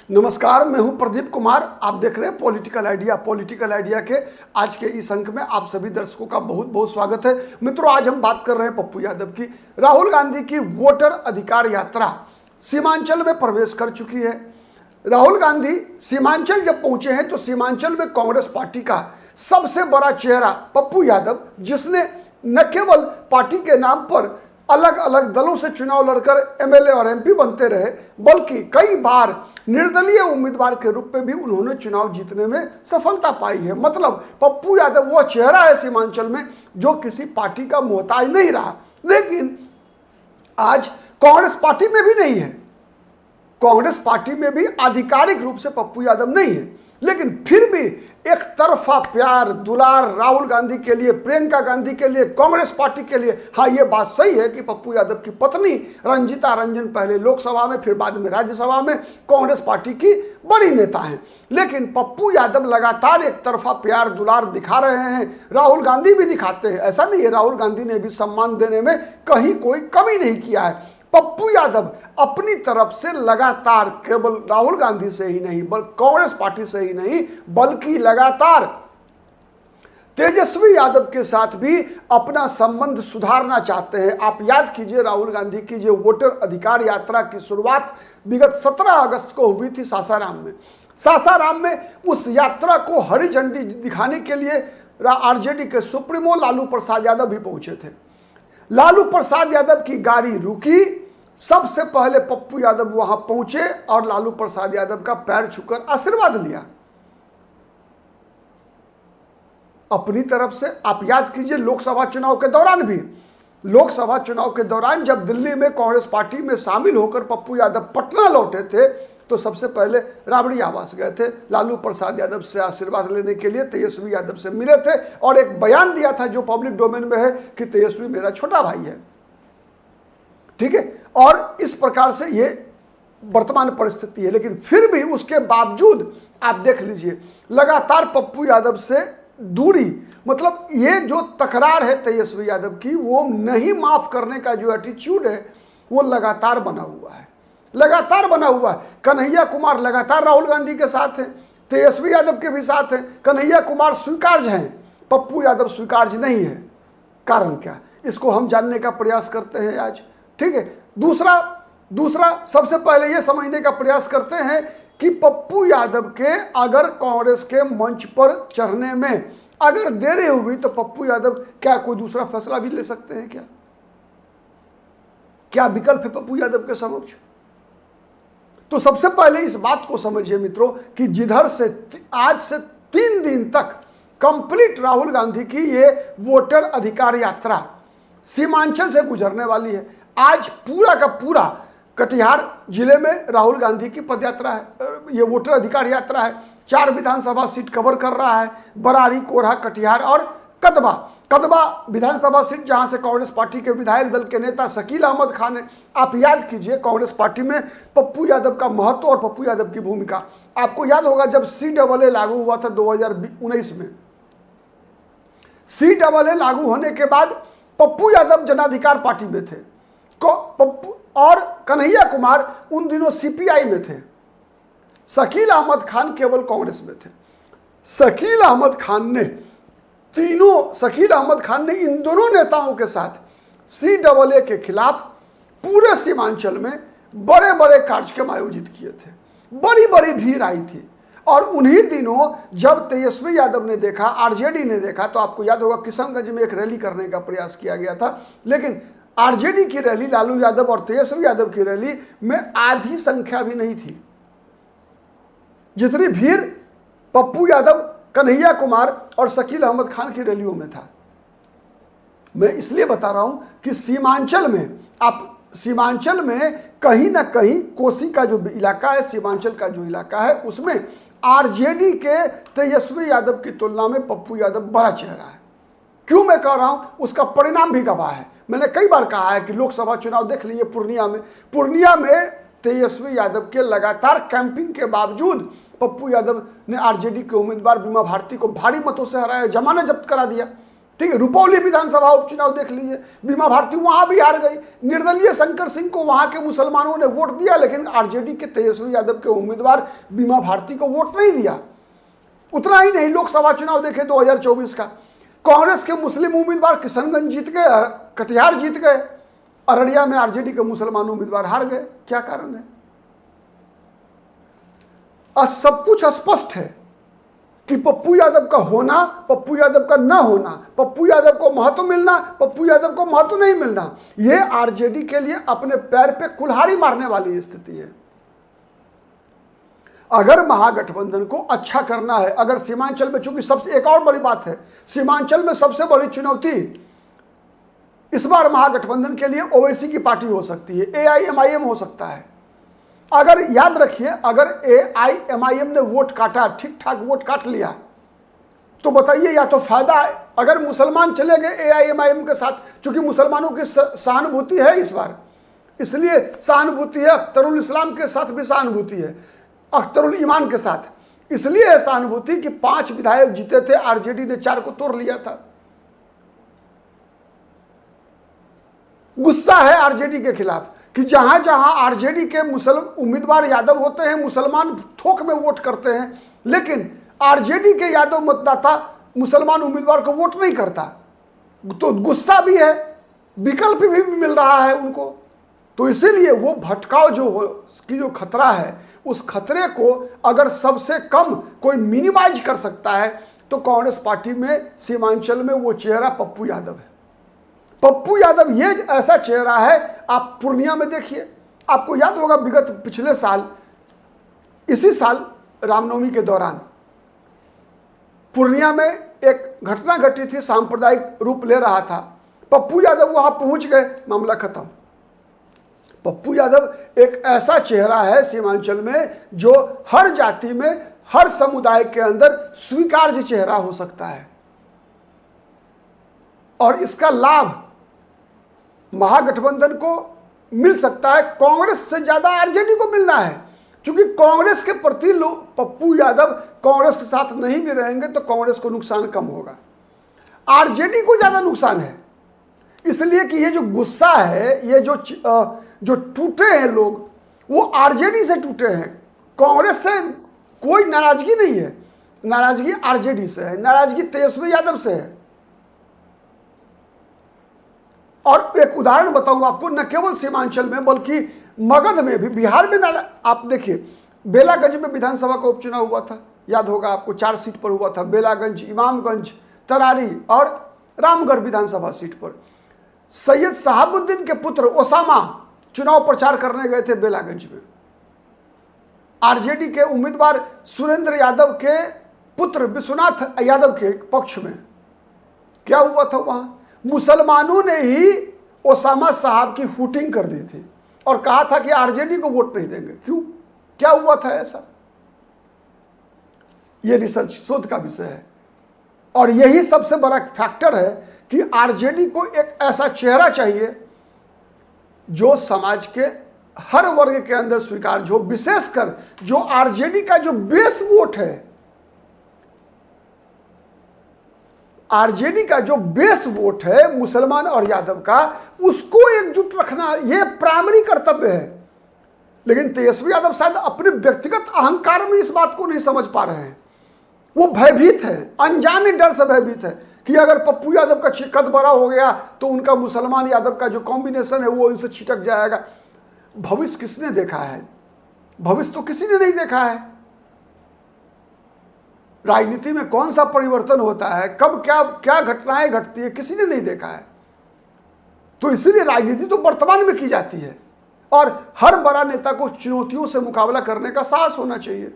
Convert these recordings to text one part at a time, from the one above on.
नमस्कार, मैं हूं प्रदीप कुमार। आप देख रहे हैं पॉलिटिकल आइडिया। पॉलिटिकल आइडिया के आज के इस अंक में आप सभी दर्शकों का बहुत बहुत स्वागत है। मित्रों, आज हम बात कर रहे हैं पप्पू यादव की। राहुल गांधी की वोटर अधिकार यात्रा सीमांचल में प्रवेश कर चुकी है। राहुल गांधी सीमांचल जब पहुंचे हैं तो सीमांचल में कांग्रेस पार्टी का सबसे बड़ा चेहरा पप्पू यादव, जिसने न केवल पार्टी के नाम पर अलग अलग दलों से चुनाव लड़कर एमएलए और एमपी बनते रहे, बल्कि कई बार निर्दलीय उम्मीदवार के रूप में भी उन्होंने चुनाव जीतने में सफलता पाई है। मतलब पप्पू यादव वो चेहरा है सीमांचल में जो किसी पार्टी का मोहताज नहीं रहा। लेकिन आज कांग्रेस पार्टी में भी नहीं है, कांग्रेस पार्टी में भी आधिकारिक रूप से पप्पू यादव नहीं है, लेकिन फिर भी एक तरफा प्यार दुलार राहुल गांधी के लिए, प्रियंका गांधी के लिए, कांग्रेस पार्टी के लिए। हाँ, ये बात सही है कि पप्पू यादव की पत्नी रंजीता रंजन पहले लोकसभा में फिर बाद में राज्यसभा में कांग्रेस पार्टी की बड़ी नेता हैं, लेकिन पप्पू यादव लगातार एक तरफा प्यार दुलार दिखा रहे हैं। राहुल गांधी भी दिखाते हैं, ऐसा नहीं है, राहुल गांधी ने भी सम्मान देने में कहीं कोई कमी नहीं किया है। पप्पू यादव अपनी तरफ से लगातार केवल राहुल गांधी से ही नहीं बल्कि कांग्रेस पार्टी से ही नहीं बल्कि लगातार तेजस्वी यादव के साथ भी अपना संबंध सुधारना चाहते हैं। आप याद कीजिए, राहुल गांधी की जो वोटर अधिकार यात्रा की शुरुआत विगत 17 अगस्त को हुई थी सासाराम में। सासाराम में उस यात्रा को हरी झंडी दिखाने के लिए आरजेडी के सुप्रीमो लालू प्रसाद यादव भी पहुंचे थे। लालू प्रसाद यादव की गाड़ी रुकी, सबसे पहले पप्पू यादव वहां पहुंचे और लालू प्रसाद यादव का पैर छूकर आशीर्वाद लिया अपनी तरफ से। आप याद कीजिए, लोकसभा चुनाव के दौरान भी, लोकसभा चुनाव के दौरान जब दिल्ली में कांग्रेस पार्टी में शामिल होकर पप्पू यादव पटना लौटे थे तो सबसे पहले राबड़ी आवास गए थे लालू प्रसाद यादव से आशीर्वाद लेने के लिए, तेजस्वी यादव से मिले थे और एक बयान दिया था जो पब्लिक डोमेन में है कि तेजस्वी मेरा छोटा भाई है। ठीक है, और इस प्रकार से ये वर्तमान परिस्थिति है। लेकिन फिर भी उसके बावजूद आप देख लीजिए, लगातार पप्पू यादव से दूरी, मतलब ये जो तकरार है तेजस्वी यादव की, वो नहीं माफ करने का जो एटीट्यूड है वो लगातार बना हुआ है, लगातार बना हुआ है। कन्हैया कुमार लगातार राहुल गांधी के साथ हैं, तेजस्वी यादव के भी साथ हैं। कन्हैया कुमार स्वीकार्य हैं, पप्पू यादव स्वीकार्य नहीं है। कारण क्या, इसको हम जानने का प्रयास करते हैं आज। ठीक है, दूसरा सबसे पहले यह समझने का प्रयास करते हैं कि पप्पू यादव के अगर कांग्रेस के मंच पर चढ़ने में अगर देरी हुई तो पप्पू यादव क्या कोई दूसरा फैसला भी ले सकते हैं? क्या विकल्प है पप्पू यादव के समक्ष? तो सबसे पहले इस बात को समझिए मित्रों कि जिधर से आज से 3 दिन तक कंप्लीट राहुल गांधी की ये वोटर अधिकार यात्रा सीमांचल से गुजरने वाली है। आज पूरा का पूरा कटिहार जिले में राहुल गांधी की पदयात्रा है, ये वोटर अधिकार यात्रा है। 4 विधानसभा सीट कवर कर रहा है, बरारी, कोरहा, कटिहार और कदवा विधानसभा सीट, जहां से कांग्रेस पार्टी के विधायक दल के नेता शकील अहमद खान है। आप याद कीजिए, कांग्रेस पार्टी में पप्पू यादव का महत्व और पप्पू यादव की भूमिका। आपको याद होगा जब CAA लागू हुआ था 2019 में, CAA लागू होने के बाद पप्पू यादव जनाधिकार पार्टी में थे, पप्पू और कन्हैया कुमार उन दिनों CPI में थे, शकील अहमद खान केवल कांग्रेस में थे। शकील अहमद खान ने इन दोनों नेताओं के साथ CAA के खिलाफ पूरे सीमांचल में बड़े बड़े कार्यक्रम आयोजित किए थे, बड़ी बड़ी भीड़ आई थी। और उन्हीं दिनों जब तेजस्वी यादव ने देखा, आरजेडी ने देखा, तो आपको याद होगा किशनगंज में एक रैली करने का प्रयास किया गया था, लेकिन आरजेडी की रैली, लालू यादव और तेजस्वी यादव की रैली में आधी संख्या भी नहीं थी जितनी भीड़ पप्पू यादव, कन्हैया कुमार और शकील अहमद खान की रैलियों में था। मैं इसलिए बता रहा हूं कि सीमांचल में कहीं ना कहीं कोसी का जो इलाका है, सीमांचल का जो इलाका है, उसमें आरजेडी के तेजस्वी यादव की तुलना में पप्पू यादव बड़ा चेहरा है। क्यों मैं कह रहा हूं, उसका परिणाम भी गवाह है। मैंने कई बार कहा है कि लोकसभा चुनाव देख लीजिए, पूर्णिया में तेजस्वी यादव के लगातार कैंपिंग के बावजूद पप्पू यादव ने आरजेडी के उम्मीदवार बीमा भारती को भारी मतों से हराया, जमानत जब्त करा दिया। ठीक है, रुपौली विधानसभा उपचुनाव देख लीजिए, बीमा भारती वहां भी हार गई। निर्दलीय शंकर सिंह को वहां के मुसलमानों ने वोट दिया, लेकिन आरजेडी के तेजस्वी यादव के उम्मीदवार बीमा भारती को वोट नहीं दिया। उतना ही नहीं, लोकसभा चुनाव देखे 2024 का, कांग्रेस के मुस्लिम उम्मीदवार किशनगंज जीत गए, कटिहार जीत गए, अररिया में आरजेडी के मुसलमान उम्मीदवार हार गए। क्या कारण है? सब कुछ स्पष्ट है कि पप्पू यादव का होना, पप्पू यादव का ना होना, पप्पू यादव को महत्व मिलना, पप्पू यादव को महत्व नहीं मिलना, यह आरजेडी के लिए अपने पैर पे कुल्हाड़ी मारने वाली स्थिति है। अगर महागठबंधन को अच्छा करना है, अगर सीमांचल में, चूंकि सबसे एक और बड़ी बात है, सीमांचल में सबसे बड़ी चुनौती इस बार महागठबंधन के लिए ओवैसी की पार्टी हो सकती है, एआईएमआईएम हो सकता है। अगर याद रखिए, अगर एआईएमआईएम ने वोट काटा, ठीक ठाक वोट काट लिया, तो बताइए या तो फायदा है, अगर मुसलमान चले गए एआईएमआईएम के साथ, चूंकि मुसलमानों की सहानुभूति है इस बार, इसलिए सहानुभूति है, अख्तरुल इस्लाम के साथ भी सहानुभूति है, अख्तरुल ईमान के साथ, इसलिए है सहानुभूति कि 5 विधायक जीते थे, आरजेडी ने 4 को तोड़ लिया था। गुस्सा है आरजेडी के खिलाफ कि जहां जहां आरजेडी के मुसलमान उम्मीदवार यादव होते हैं, मुसलमान थोक में वोट करते हैं, लेकिन आरजेडी के यादव मतदाता मुसलमान उम्मीदवार को वोट नहीं करता, तो गुस्सा भी है, विकल्प भी मिल रहा है उनको। तो इसीलिए वो भटकाव जो खतरा है, उस खतरे को अगर सबसे कम कोई मिनिमाइज कर सकता है तो कांग्रेस पार्टी में सीमांचल में वो चेहरा पप्पू यादव है। पप्पू यादव ये ऐसा चेहरा है, आप पूर्णिया में देखिए, आपको याद होगा विगत पिछले साल, इसी साल रामनवमी के दौरान पूर्णिया में एक घटना घटी थी, सांप्रदायिक रूप ले रहा था, पप्पू यादव वहां पहुंच गए, मामला खत्म। पप्पू यादव एक ऐसा चेहरा है सीमांचल में जो हर जाति में, हर समुदाय के अंदर स्वीकार्य चेहरा हो सकता है, और इसका लाभ महागठबंधन को मिल सकता है, कांग्रेस से ज्यादा आरजेडी को मिलना है। क्योंकि कांग्रेस के प्रति लोग, पप्पू यादव कांग्रेस के साथ नहीं भी रहेंगे तो कांग्रेस को नुकसान कम होगा, आरजेडी को ज्यादा नुकसान है। इसलिए कि ये जो गुस्सा है, ये जो टूटे हैं लोग, वो आरजेडी से टूटे हैं, कांग्रेस से कोई नाराजगी नहीं है, नाराजगी आरजेडी से है, नाराजगी तेजस्वी यादव से है। और एक उदाहरण बताऊं आपको, न केवल सीमांचल में बल्कि मगध में भी, बिहार में आप देखिए, बेलागंज में विधानसभा का उपचुनाव हुआ था, याद होगा आपको, 4 सीट पर हुआ था, बेलागंज, इमामगंज, तरारी और रामगढ़ विधानसभा सीट पर। सैयद शहाबुद्दीन के पुत्र ओसामा चुनाव प्रचार करने गए थे बेलागंज में। आरजेडी के उम्मीदवार सुरेंद्र यादव के पुत्र विश्वनाथ यादव के पक्ष में क्या हुआ था, वहां मुसलमानों ने ही ओसामा साहब की हुटिंग कर दी थी और कहा था कि आरजेडी को वोट नहीं देंगे। क्यों, क्या हुआ था ऐसा? यह रिसर्च शोध का विषय है, और यही सबसे बड़ा फैक्टर है कि आरजेडी को एक ऐसा चेहरा चाहिए जो समाज के हर वर्ग के अंदर स्वीकार्य हो, विशेषकर जो आरजेडी का जो बेस वोट है, आरजेडी का जो बेस वोट है मुसलमान और यादव का, उसको एकजुट रखना यह प्राइमरी कर्तव्य है। लेकिन तेजस्वी यादव शायद अपने व्यक्तिगत अहंकार में इस बात को नहीं समझ पा रहे हैं, वो भयभीत है, अनजाने डर से भयभीत है कि अगर पप्पू यादव का कद बड़ा हो गया तो उनका मुसलमान यादव का जो कॉम्बिनेशन है वो इनसे छिटक जाएगा। भविष्य किसने देखा है? भविष्य तो किसी ने नहीं देखा है। राजनीति में कौन सा परिवर्तन होता है, कब क्या क्या घटनाएं घटती है, किसी ने नहीं देखा है। तो इसीलिए राजनीति तो वर्तमान में की जाती है, और हर बड़ा नेता को चुनौतियों से मुकाबला करने का साहस होना चाहिए।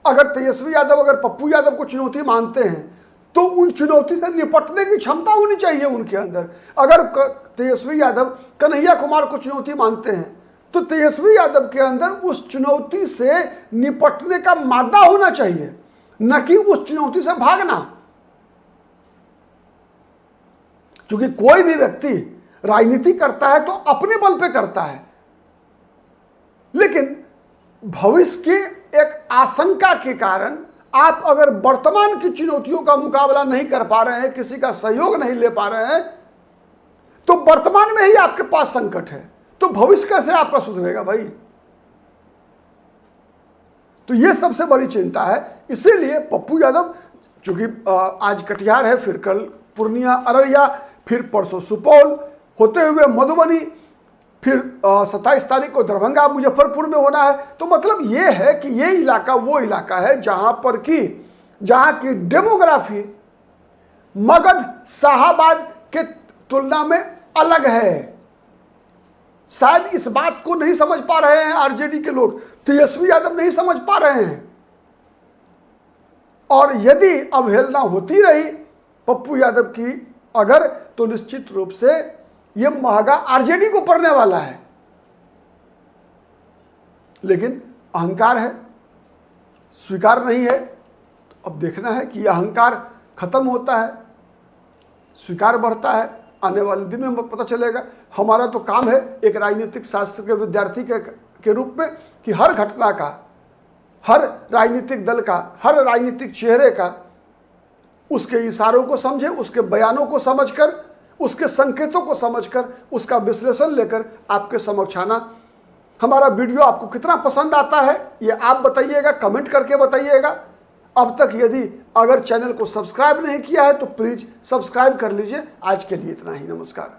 अगर तेजस्वी यादव, अगर पप्पू यादव को चुनौती मानते हैं तो उन चुनौती से निपटने की क्षमता होनी चाहिए उनके अंदर। अगर तेजस्वी यादव कन्हैया कुमार को चुनौती मानते हैं तो तेजस्वी यादव के अंदर उस चुनौती से निपटने का मादा होना चाहिए, न कि उस चुनौती से भागना। क्योंकि कोई भी व्यक्ति राजनीति करता है तो अपने बल पे करता है, लेकिन भविष्य की एक आशंका के कारण आप अगर वर्तमान की चुनौतियों का मुकाबला नहीं कर पा रहे हैं, किसी का सहयोग नहीं ले पा रहे हैं, तो वर्तमान में ही आपके पास संकट है, तो भविष्य कैसे आपका सुधरेगा भाई? तो यह सबसे बड़ी चिंता है। इसीलिए पप्पू यादव, चूंकि आज कटिहार है, फिर कल पूर्णिया, अररिया, फिर परसों सुपौल, होते हुए मधुबनी, फिर 27 तारीख को दरभंगा, मुजफ्फरपुर में होना है। तो मतलब ये है कि ये इलाका वो इलाका है जहां की डेमोग्राफी मगध, शाहाबाद के तुलना में अलग है। शायद इस बात को नहीं समझ पा रहे हैं आरजेडी के लोग, तेजस्वी यादव नहीं समझ पा रहे हैं। और यदि अवहेलना होती रही पप्पू यादव की अगर, तो निश्चित रूप से यह महंगा आरजेडी को पड़ने वाला है। लेकिन अहंकार है, स्वीकार नहीं है। तो अब देखना है कि यह अहंकार खत्म होता है, स्वीकार बढ़ता है। आने वाले दिन में पता चलेगा। हमारा तो काम है एक राजनीतिक शास्त्र के विद्यार्थी के रूप में कि हर घटना का, हर राजनीतिक दल का, हर राजनीतिक चेहरे का, उसके इशारों को समझे, उसके बयानों को समझकर, उसके संकेतों को समझकर, उसका विश्लेषण लेकर आपके समक्ष आना। हमारा वीडियो आपको कितना पसंद आता है ये आप बताइएगा, कमेंट करके बताइएगा। अब तक यदि अगर चैनल को सब्सक्राइब नहीं किया है तो प्लीज़ सब्सक्राइब कर लीजिए। आज के लिए इतना ही, नमस्कार।